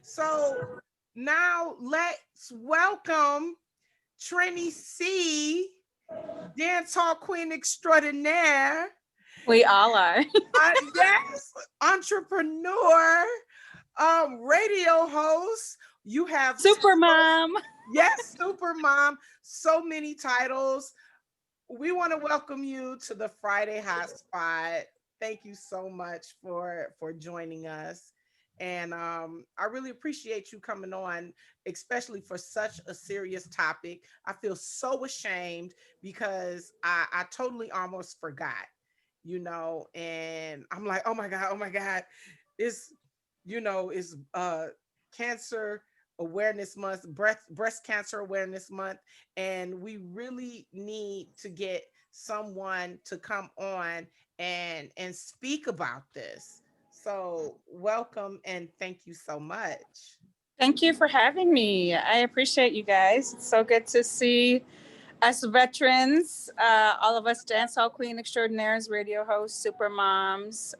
So now let's welcome Trinny Cee, Dancehall Queen extraordinaire. We all are. Yes, entrepreneur, radio host. You have Super mom. yes, super mom. So many titles. We want to welcome you to the Friday Hotspot. Thank you so much for joining us. And I really appreciate you coming on, especially for such a serious topic. I feel so ashamed because I totally almost forgot, and I'm like, oh my God, it's it's cancer awareness month, breast cancer awareness month, and we really need to get someone to come on and speak about this. So welcome and thank you so much. Thank you for having me. I appreciate you guys. It's so good to see us veterans, all of us Dancehall Queen extraordinaires, radio hosts, super moms,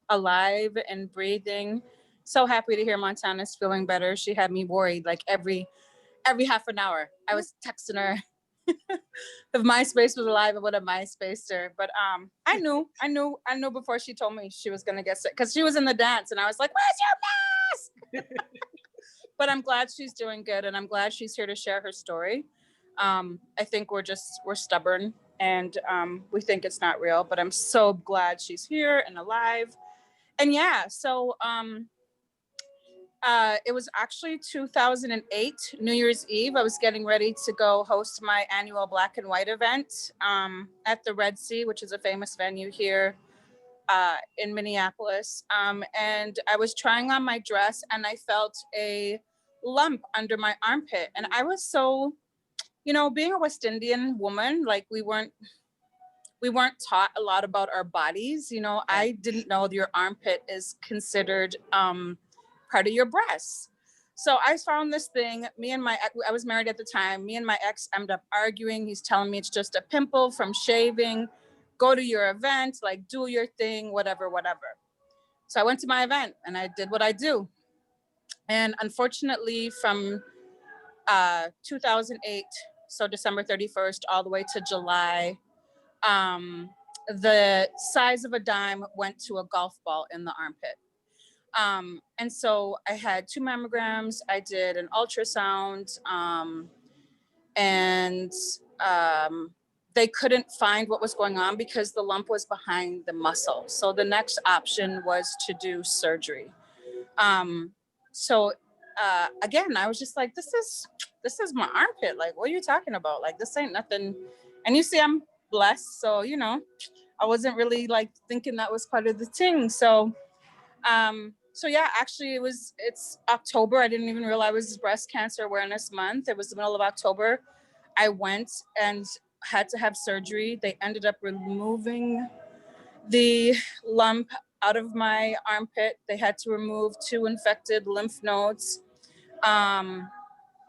alive and breathing. So happy to hear Montana's feeling better. She had me worried like every half an hour. I was texting her if MySpace was alive, I would have MySpaced her. But I knew before she told me she was gonna get sick because she was in the dance, and I was like, "Where's your mask?" But I'm glad she's doing good, and I'm glad she's here to share her story. I think we're stubborn, and we think it's not real. But I'm so glad she's here and alive. And yeah, so it was actually 2008, New Year's Eve. I was getting ready to go host my annual Black and White event at the Red Sea, which is a famous venue here in Minneapolis. And I was trying on my dress and I felt a lump under my armpit. And I was so, being a West Indian woman, like we weren't taught a lot about our bodies. I didn't know your armpit is considered part of your breasts. So I found this thing. I was married at the time. Me and my ex ended up arguing. He's telling me it's just a pimple from shaving. Go to your event, like do your thing, whatever, whatever. So I went to my event and I did what I do. And unfortunately, from 2008, so December 31st, all the way to July, the size of a dime went to a golf ball in the armpit. And so I had 2 mammograms, I did an ultrasound, and they couldn't find what was going on because the lump was behind the muscle. So the next option was to do surgery. So again, I was just like, this is my armpit. Like, what are you talking about? Like, this ain't nothing. And you see, I'm blessed. So, I wasn't really like thinking that was part of the thing. So yeah, actually it's October. I didn't even realize it was breast cancer awareness month. It was the middle of October. I went and had to have surgery. They ended up removing the lump out of my armpit. They had to remove 2 infected lymph nodes.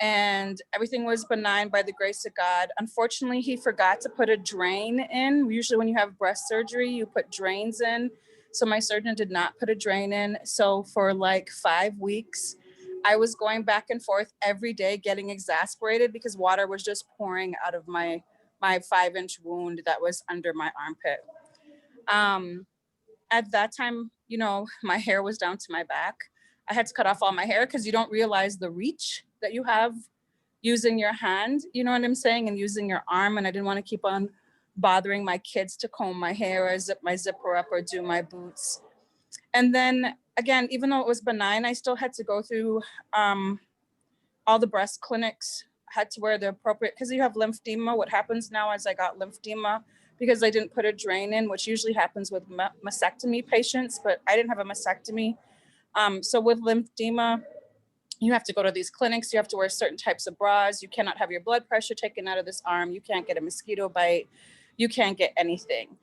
And everything was benign by the grace of God. Unfortunately, he forgot to put a drain in. Usually when you have breast surgery, you put drains in. So my surgeon did not put a drain in. So for like 5 weeks, I was going back and forth every day getting exasperated because water was just pouring out of my 5-inch wound that was under my armpit. At that time, my hair was down to my back. I had to cut off all my hair because you don't realize the reach that you have using your hand, you know what I'm saying, and using your arm. And I didn't want to keep on bothering my kids to comb my hair or zip my zipper up or do my boots. And then again, even though it was benign, I still had to go through all the breast clinics, had to wear the appropriate, because you have lymphedema. What happens now is I got lymphedema because I didn't put a drain in, which usually happens with mastectomy patients, but I didn't have a mastectomy. So with lymphedema, you have to go to these clinics. You have to wear certain types of bras. You cannot have your blood pressure taken out of this arm. You can't get a mosquito bite. You can't get anything.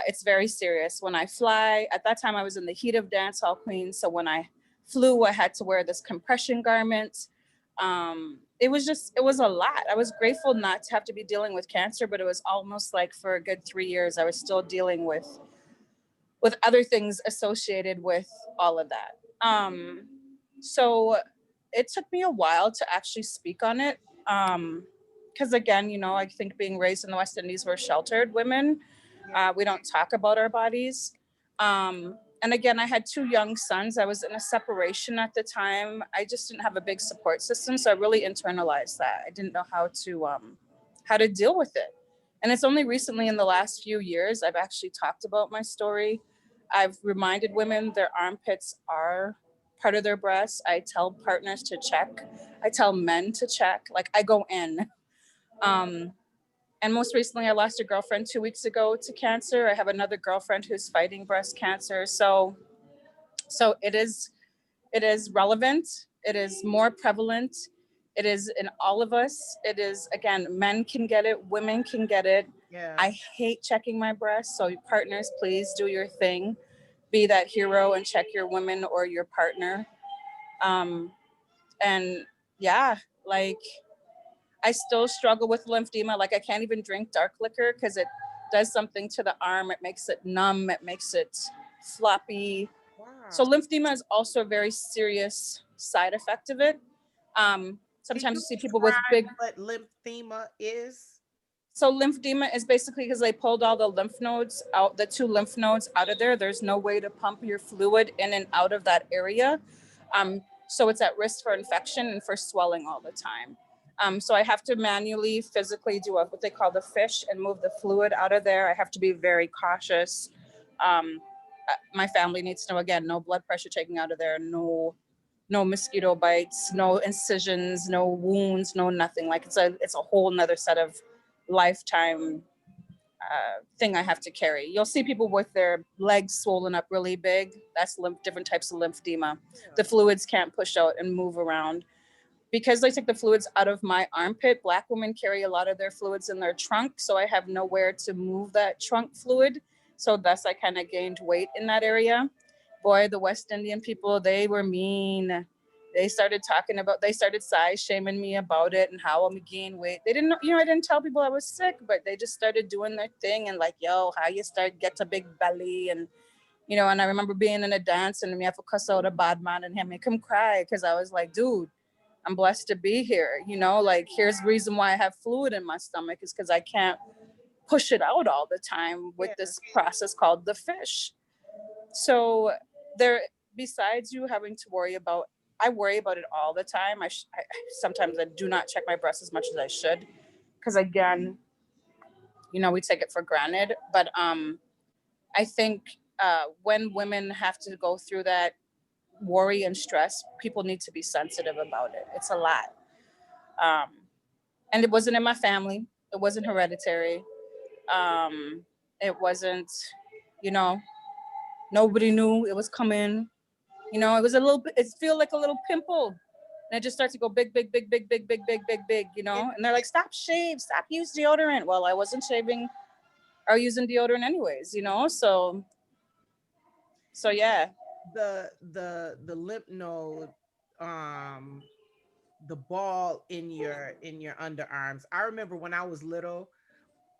It's very serious. When I fly, at that time I was in the heat of Dancehall Queen. So when I flew, I had to wear this compression garment. It was a lot. I was grateful not to have to be dealing with cancer, but it was almost like for a good 3 years, I was still dealing with other things associated with all of that. So it took me a while to actually speak on it. Because again, I think being raised in the West Indies, we're sheltered women. Yeah. We don't talk about our bodies. And again, I had two young sons. I was in a separation at the time. I just didn't have a big support system, so I really internalized that. I didn't know how to deal with it. And it's only recently in the last few years I've actually talked about my story. I've reminded women their armpits are part of their breasts. I tell partners to check. I tell men to check. Like I go in. Um, and most recently, I lost a girlfriend 2 weeks ago to cancer. I have another girlfriend who's fighting breast cancer. So it is relevant. It is more prevalent. It is in all of us. It is, again, men can get it, women can get it. Yeah. I hate checking my breasts. So partners, please do your thing. Be that hero and check your women or your partner. Um, and yeah, like I still struggle with lymphedema. Like I can't even drink dark liquor because it does something to the arm. It makes it numb. It makes it floppy. So Wow. lymphedema is also a very serious side effect of it. Can Sometimes you you see people with describe big. what lymphema is? So lymphedema is basically because they pulled all the lymph nodes out, the two lymph nodes out of there. There's no way to pump your fluid in and out of that area. So it's at risk for infection and for swelling all the time. So I have to manually, physically do what they call the fish and move the fluid out of there. I have to be very cautious. My family needs to know, again, no blood pressure taking out of there, no mosquito bites, no incisions, no wounds, no nothing. Like it's a whole nother set of lifetime thing I have to carry. You'll see people with their legs swollen up really big. That's different types of lymphedema. Yeah. The fluids can't push out and move around. Because they take the fluids out of my armpit, Black women carry a lot of their fluids in their trunk. So I have nowhere to move that trunk fluid. So thus I kind of gained weight in that area. Boy, the West Indian people, they were mean. They started size shaming me about it and how I'm gain weight. They didn't know, I didn't tell people I was sick, but they just started doing their thing and like, yo, how you start get a big belly and I remember being in a dance and me have to cuss out a bad man and him make him cry because I was like, dude, I'm blessed to be here. Like here's the reason why I have fluid in my stomach is because I can't push it out all the time with Yeah. this process called the fish. So there, besides you having to worry about, I worry about it all the time. Sometimes I do not check my breasts as much as I should because again, we take it for granted. But I think when women have to go through that worry and stress, people need to be sensitive about it. It's a lot. Um, and it wasn't in my family. It wasn't hereditary. Um, it wasn't, you know, nobody knew it was coming. It was a little bit. It feel like a little pimple, and it just starts to go big, big, big, big, big, big, big, big, big. And And they're like, "Stop shave, stop use deodorant." Well, I wasn't shaving or using deodorant anyways. So yeah. the lymph node, um, the ball in your underarms. I remember when I was little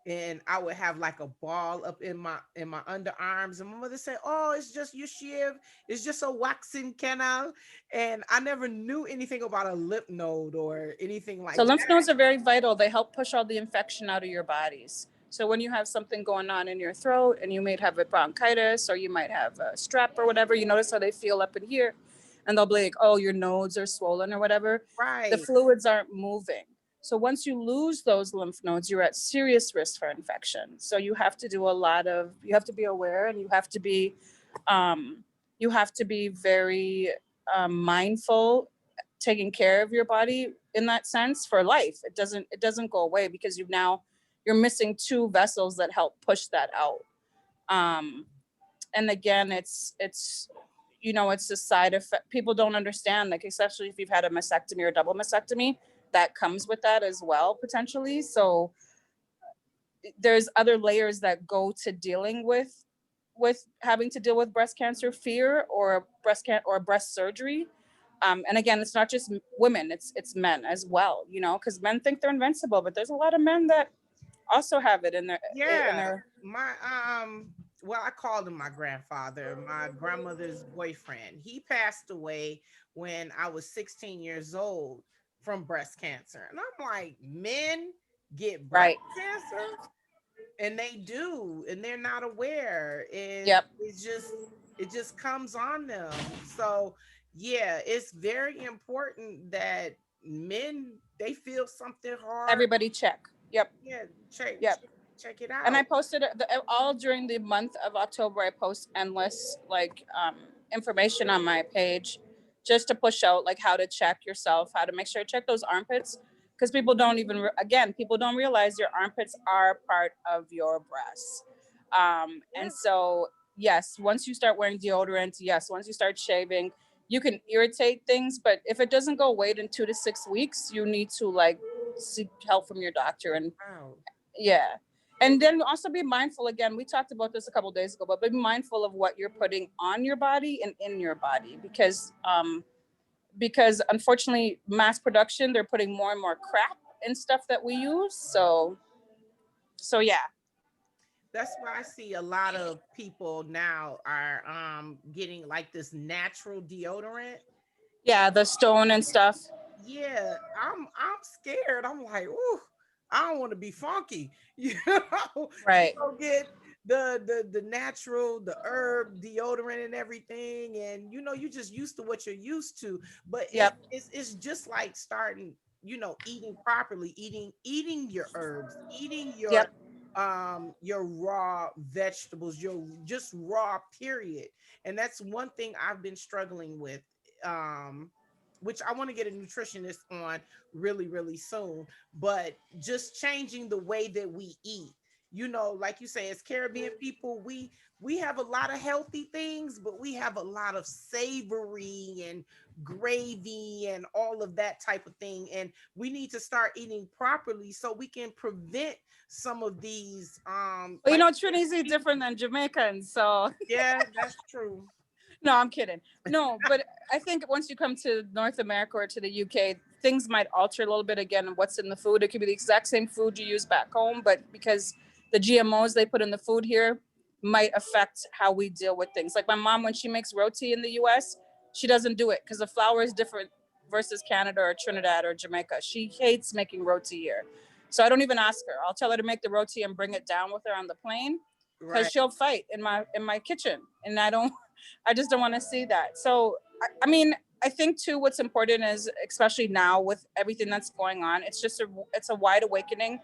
and I would have like a ball up in my underarms, and my mother said, "Oh, it's just your shiv. It's just a waxing canal." And I never knew anything about a lymph node or anything So like lymph that. nodes are very vital. They help push all the infection out of your bodies. So when you have something going on in your throat and you might have a bronchitis or you might have a strep or whatever, you notice how they feel up in here and they'll be like, oh, your nodes are swollen or whatever. The Right. fluids aren't moving. So once you lose those lymph nodes, you're at serious risk for infection. So you have to be aware and um, you have to be very mindful taking care of your body in that sense for life. It doesn't go away because you're missing two vessels that help push that out. Um, and again, it's a side effect. People don't understand, like especially if you've had a mastectomy or double mastectomy, that comes with that as well potentially. So there's other layers that go to dealing with having to deal with breast cancer fear or breast surgery. And again, it's not just women; it's men as well. Because men think they're invincible, but there's a lot of men that also have it in Yeah. their. My well, I called him my grandfather, my grandmother's boyfriend. He passed away when I was 16 years old from breast cancer. And I'm like, men get breast Right. cancer? And they do, and they're not aware. And Yep. it just comes on them. So yeah, it's very important that men, they feel something hard. Everybody check. Yep. Yeah, check Yep. check, check it And I out. posted all during the month of October. I post endless information on my page, just to push out like how to check yourself, how to make sure to check those armpits, because people don't even again people don't realize your armpits are part of your breasts. And Yeah. so yes, once you start wearing deodorant, yes, once you start shaving, you can irritate things, but if it doesn't go away in 2 to 6 weeks, you need to like seek help from your doctor. And Wow. yeah. And then also be mindful again. We talked about this a couple days ago, but be mindful of what you're putting on your body and in your body, because unfortunately mass production, they're putting more and more crap in stuff that we use. So yeah. That's why I see a lot of people now are getting like this natural deodorant. Yeah, the stone and stuff. Yeah, I'm scared. I'm like, ooh, I don't want to be funky. You Right. go get the natural, the herb deodorant and everything, and you just used to what you're used to. But Yep. it's just like starting, eating properly, eating your herbs, eating Yep. your raw vegetables, your just raw period. And that's one thing I've been struggling with. Which I want to get a nutritionist on really, really soon, but just changing the way that we eat. Like you say, as Caribbean people, we have a lot of healthy things, but we have a lot of savory and gravy and all of that type of thing. And we need to start eating properly so we can prevent some of these Well, like Trinity Cee different than Jamaicans, so yeah, that's true. no, I'm kidding. No, but I think once you come to North America or to the UK, things might alter a little bit again. What's in the food? It could be the exact same food you use back home, but because the GMOs they put in the food here might affect how we deal with things. Like my mom, when she makes roti in the US, she doesn't do it because the flour is different versus Canada or Trinidad or Jamaica. She hates making roti here. So I don't even ask her. I'll tell her to make the roti and bring it down with her on the plane because Right. she'll fight in my kitchen, and I just don't want to see that. So I mean, I think too what's important is, especially now with everything that's going on, it's a wide awakening.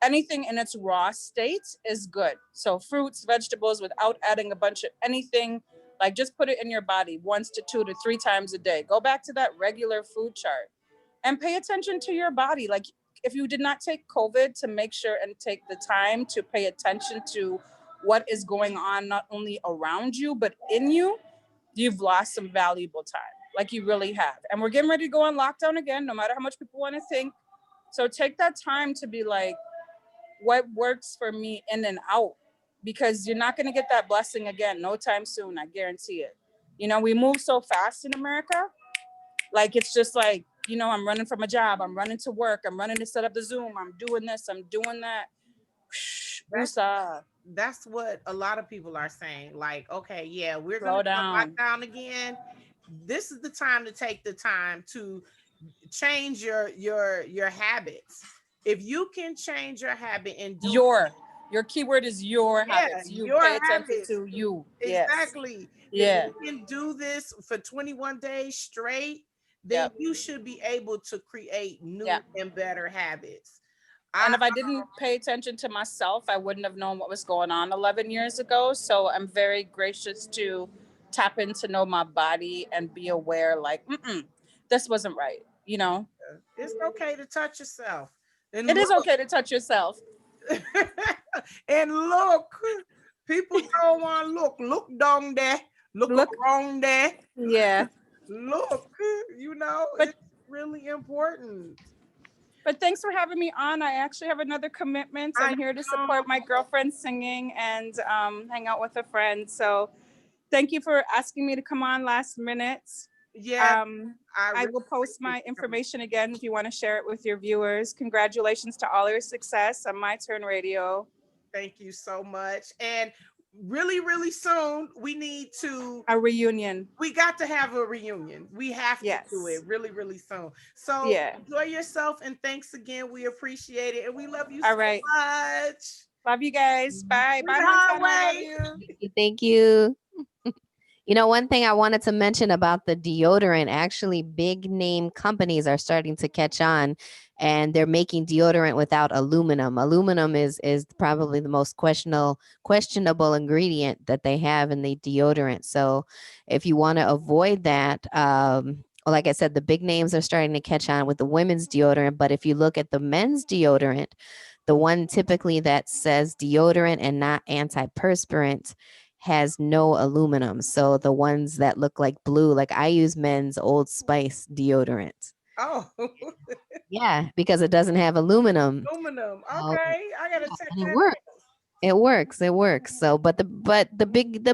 Anything in its raw state is good. So fruits, vegetables, without adding a bunch of anything, like just put it in your body once to 2 to 3 times a day. Go back to that regular food chart and pay attention to your body. Like if you did not take COVID, to make sure and take the time to pay attention to what is going on, not only around you, but in you, you've lost some valuable time. Like you really have. And we're getting ready to go on lockdown again, no matter how much people want to think. So take that time to be like, what works for me in and out? Because you're not going to get that blessing again no time soon. I guarantee it. We move so fast in America. Like it's just like, I'm running from a job, I'm running to work, I'm running to set up the Zoom, I'm doing this, I'm doing that. That's Woosah, that's what a lot of people are saying. Like, okay, yeah, we're gonna slow go on down. lockdown again. This is the time to take the time to change your habits. If you can change your habit and do Your keyword is your yeah, habits. You your pay attention habits. to you. Yes. Exactly. If Yeah. you can do this for 21 days straight, then Yep. you should be able to create Yeah. new and better habits. And I if I didn't pay attention to myself, I wouldn't have known what was going on 11 years ago. So I'm very gracious to tap into know my body and be aware, like, this wasn't right. it's okay to touch yourself and It is look. okay to touch yourself. And look, people don't want to look. Look down there. Look Look, around there. yeah. Look, But it's really important. but thanks for having me on. I actually have another commitment. I I'm here to know. support my girlfriend singing and hang out with a friend. So thank you for asking me to come on last minute. Yeah, Um, I I really will post appreciate my you coming. information again if you want to share it with your viewers. Congratulations to all your success on My Turn Radio. Thank you so much. And really, really soon, we need to, A reunion. we got to have a reunion. We have to do Yes. it really, really soon. So Yeah. enjoy yourself and thanks again. We appreciate it and we love you All so right. much. Love you guys. Bye. Bye, Montana. Love Sweetheart you. way. Thank you. One thing I wanted to mention about the deodorant, actually, big name companies are starting to catch on and they're making deodorant without aluminum. Aluminum is probably the most questionable ingredient that they have in the deodorant. So if you want to avoid that, like I said, the big names are starting to catch on with the women's deodorant. But if you look at the men's deodorant, the one typically that says deodorant and not antiperspirant has no aluminum. So the ones that look like blue, like I use men's Old Spice deodorant. Oh, Yeah, because it doesn't have aluminum. aluminum. So, Okay, I gotta yeah, check and it that works. It works. It works. So, but the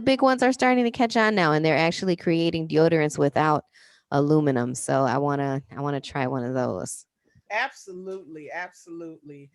big ones are starting to catch on now, and they're actually creating deodorants without aluminum. So I wanna try one of those. out. Absolutely, absolutely.